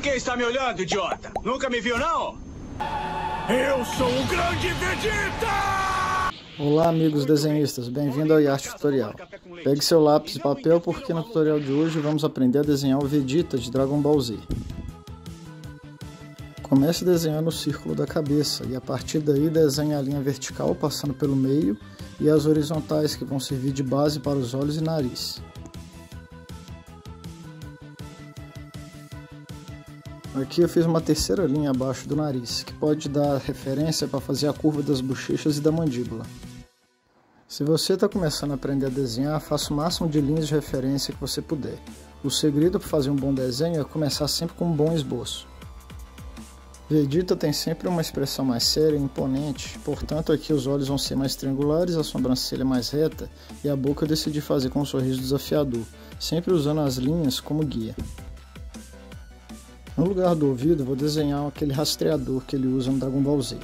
que está me olhando, idiota? Nunca me viu, não? Eu sou o grande Vegeta! Olá, amigos desenhistas, bem-vindo ao Yart Tutorial. Pegue seu lápis e papel porque no tutorial de hoje vamos aprender a desenhar o Vegeta de Dragon Ball Z. Comece desenhando o círculo da cabeça e a partir daí desenhe a linha vertical passando pelo meio e as horizontais que vão servir de base para os olhos e nariz. Aqui eu fiz uma terceira linha abaixo do nariz, que pode dar referência para fazer a curva das bochechas e da mandíbula. Se você está começando a aprender a desenhar, faça o máximo de linhas de referência que você puder. O segredo para fazer um bom desenho é começar sempre com um bom esboço. Vegeta tem sempre uma expressão mais séria e imponente, portanto aqui os olhos vão ser mais triangulares, a sobrancelha mais reta e a boca eu decidi fazer com um sorriso desafiador, sempre usando as linhas como guia. No lugar do ouvido, vou desenhar aquele rastreador que ele usa no Dragon Ball Z.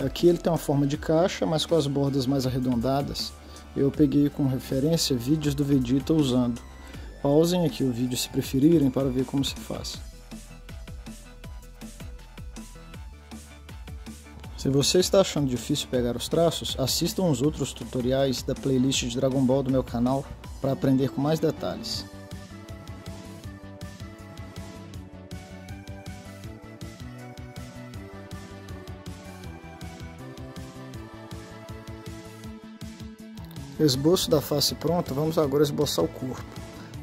Aqui ele tem uma forma de caixa, mas com as bordas mais arredondadas. Eu peguei como referência vídeos do Vegeta usando. Pausem aqui o vídeo se preferirem para ver como se faz. Se você está achando difícil pegar os traços, assistam os outros tutoriais da playlist de Dragon Ball do meu canal para aprender com mais detalhes. Esboço da face pronta, vamos agora esboçar o corpo.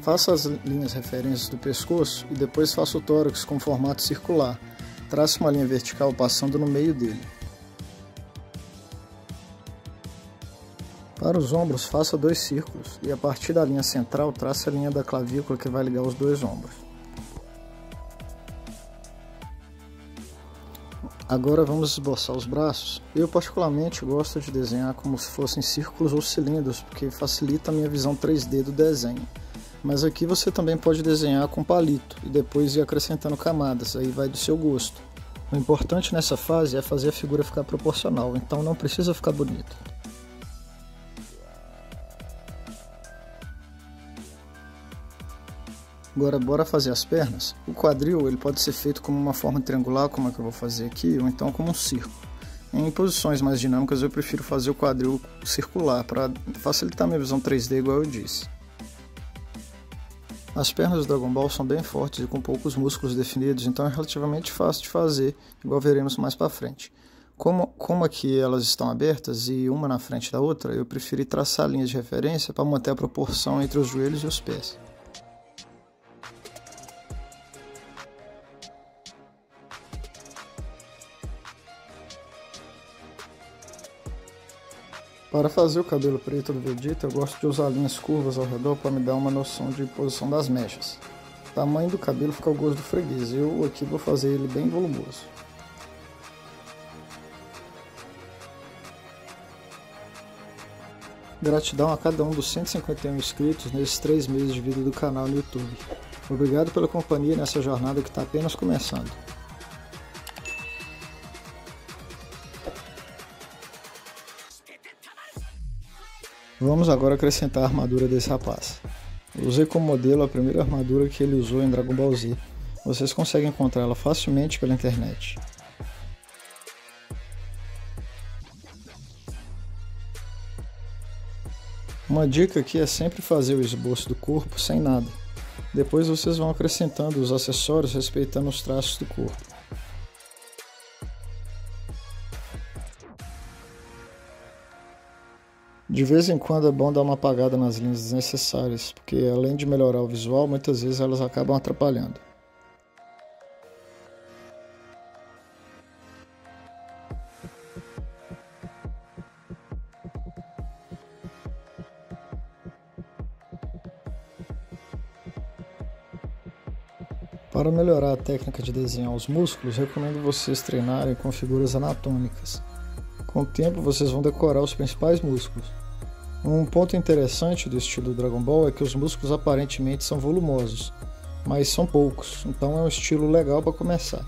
Faça as linhas referências do pescoço e depois faça o tórax com formato circular. Trace uma linha vertical passando no meio dele. Para os ombros, faça 2 círculos e a partir da linha central trace a linha da clavícula que vai ligar os 2 ombros. Agora vamos esboçar os braços. Eu particularmente gosto de desenhar como se fossem círculos ou cilindros, porque facilita a minha visão 3D do desenho. Mas aqui você também pode desenhar com palito e depois ir acrescentando camadas, aí vai do seu gosto. O importante nessa fase é fazer a figura ficar proporcional, então não precisa ficar bonito. Agora bora fazer as pernas. O quadril ele pode ser feito como uma forma triangular, como é que eu vou fazer aqui, ou então como um círculo. Em posições mais dinâmicas eu prefiro fazer o quadril circular, para facilitar minha visão 3D igual eu disse. As pernas do Dragon Ball são bem fortes e com poucos músculos definidos, então é relativamente fácil de fazer, igual veremos mais para frente. Como aqui elas estão abertas e uma na frente da outra, eu preferi traçar linhas de referência para manter a proporção entre os joelhos e os pés. Para fazer o cabelo preto do Vegeta, eu gosto de usar linhas curvas ao redor para me dar uma noção de posição das mechas. O tamanho do cabelo fica ao gosto do freguês, eu aqui vou fazer ele bem volumoso. Gratidão a cada um dos 151 inscritos nesses 3 meses de vida do canal no YouTube. Obrigado pela companhia nessa jornada que está apenas começando. Vamos agora acrescentar a armadura desse rapaz. Eu usei como modelo a primeira armadura que ele usou em Dragon Ball Z. Vocês conseguem encontrá-la facilmente pela internet. Uma dica aqui é sempre fazer o esboço do corpo sem nada. Depois vocês vão acrescentando os acessórios respeitando os traços do corpo. De vez em quando é bom dar uma apagada nas linhas desnecessárias, porque além de melhorar o visual, muitas vezes elas acabam atrapalhando. Para melhorar a técnica de desenhar os músculos, recomendo vocês treinarem com figuras anatômicas. Com o tempo vocês vão decorar os principais músculos. Um ponto interessante do estilo Dragon Ball é que os músculos aparentemente são volumosos, mas são poucos, então é um estilo legal para começar.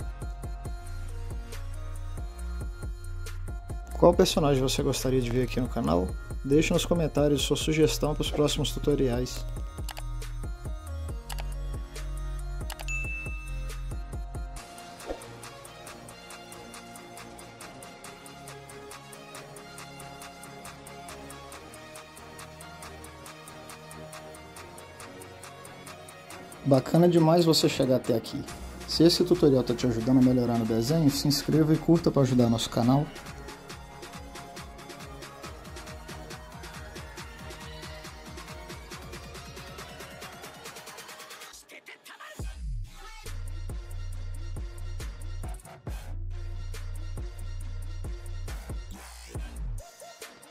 Qual personagem você gostaria de ver aqui no canal? Deixe nos comentários sua sugestão para os próximos tutoriais. Bacana demais você chegar até aqui. Se esse tutorial está te ajudando a melhorar no desenho, se inscreva e curta para ajudar nosso canal.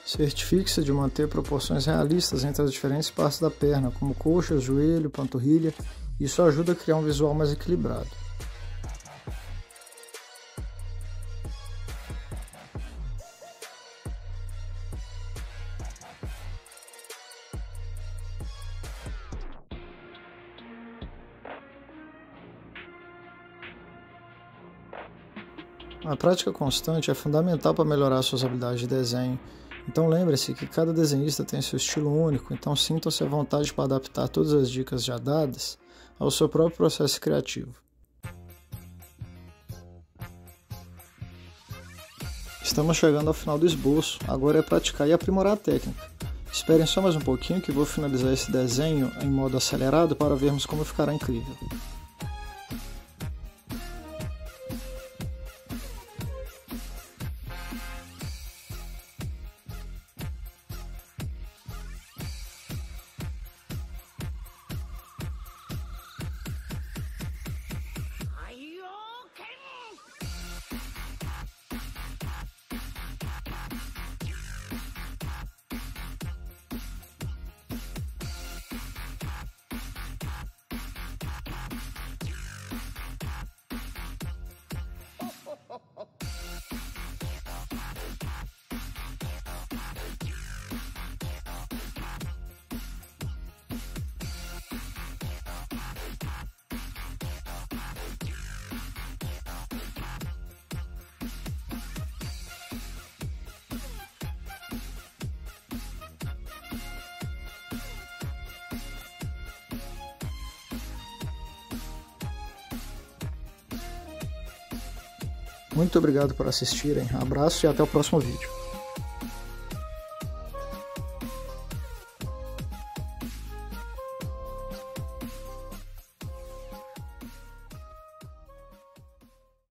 Certifique-se de manter proporções realistas entre as diferentes partes da perna, como coxa, joelho, panturrilha. Isso ajuda a criar um visual mais equilibrado. A prática constante é fundamental para melhorar suas habilidades de desenho. Então lembre-se que cada desenhista tem seu estilo único, então sinta-se à vontade para adaptar todas as dicas já dadas ao seu próprio processo criativo. Estamos chegando ao final do esboço, agora é praticar e aprimorar a técnica. Esperem só mais um pouquinho que vou finalizar esse desenho em modo acelerado para vermos como ficará incrível. Muito obrigado por assistirem, abraço e até o próximo vídeo.